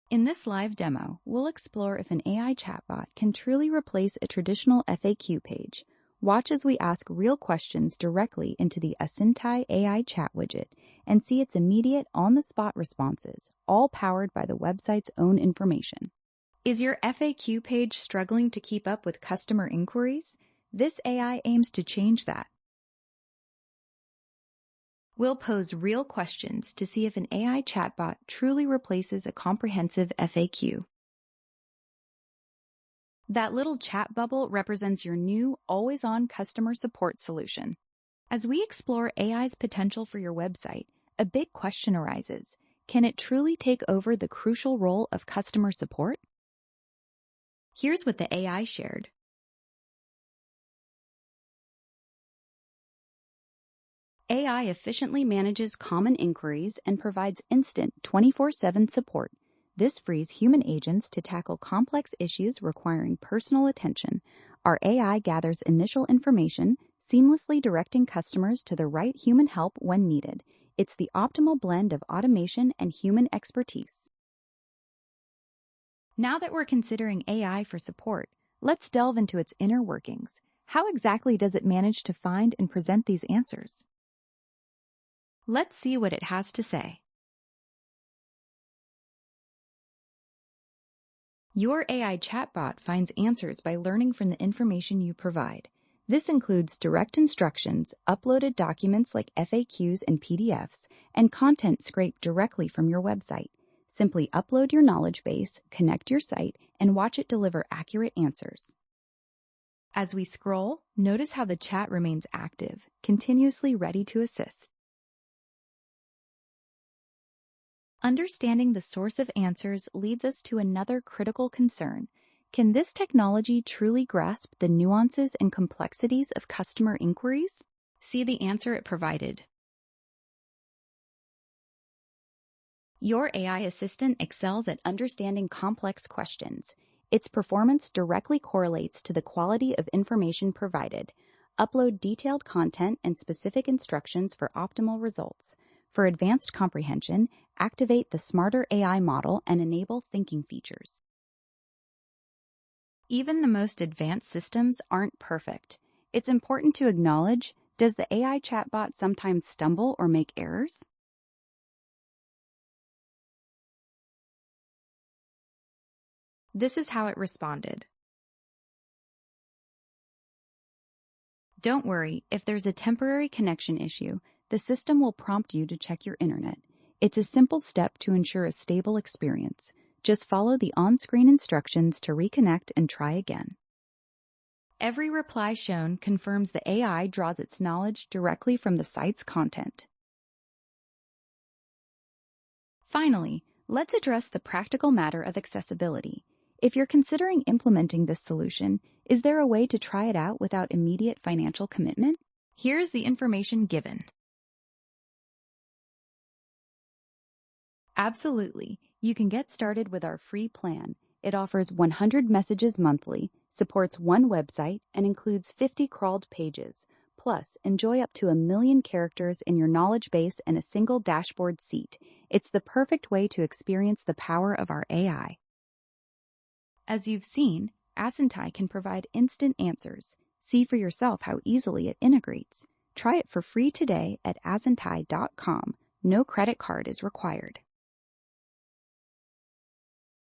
In this live demo, we'll explore if an AI chatbot can truly replace a traditional FAQ page. Watch as we ask real questions directly into the Asyntai AI chat widget and see its immediate on-the-spot responses, all powered by the website's own information. Is your FAQ page struggling to keep up with customer inquiries? This AI aims to change that. We'll pose real questions to see if an AI chatbot truly replaces a comprehensive FAQ. That little chat bubble represents your new, always-on customer support solution. As we explore AI's potential for your website, a big question arises. Can it truly take over the crucial role of customer support? Here's what the AI shared. AI efficiently manages common inquiries and provides instant 24/7 support. This frees human agents to tackle complex issues requiring personal attention. Our AI gathers initial information, seamlessly directing customers to the right human help when needed. It's the optimal blend of automation and human expertise. Now that we're considering AI for support, let's delve into its inner workings. How exactly does it manage to find and present these answers? Let's see what it has to say. Your AI chatbot finds answers by learning from the information you provide. This includes direct instructions, uploaded documents like FAQs and PDFs, and content scraped directly from your website. Simply upload your knowledge base, connect your site, and watch it deliver accurate answers. As we scroll, notice how the chat remains active, continuously ready to assist. Understanding the source of answers leads us to another critical concern. Can this technology truly grasp the nuances and complexities of customer inquiries? See the answer it provided. Your AI assistant excels at understanding complex questions. Its performance directly correlates to the quality of information provided. Upload detailed content and specific instructions for optimal results. For advanced comprehension, activate the Smarter AI model and enable thinking features. Even the most advanced systems aren't perfect. It's important to acknowledge, does the AI chatbot sometimes stumble or make errors? This is how it responded. Don't worry, if there's a temporary connection issue, the system will prompt you to check your internet. It's a simple step to ensure a stable experience. Just follow the on-screen instructions to reconnect and try again. Every reply shown confirms the AI draws its knowledge directly from the site's content. Finally, let's address the practical matter of accessibility. If you're considering implementing this solution, is there a way to try it out without immediate financial commitment? Here's the information given. Absolutely. You can get started with our free plan. It offers 100 messages monthly, supports one website, and includes 50 crawled pages. Plus, enjoy up to 1 million characters in your knowledge base and a single dashboard seat. It's the perfect way to experience the power of our AI. As you've seen, Asyntai can provide instant answers. See for yourself how easily it integrates. Try it for free today at asyntai.com. No credit card is required.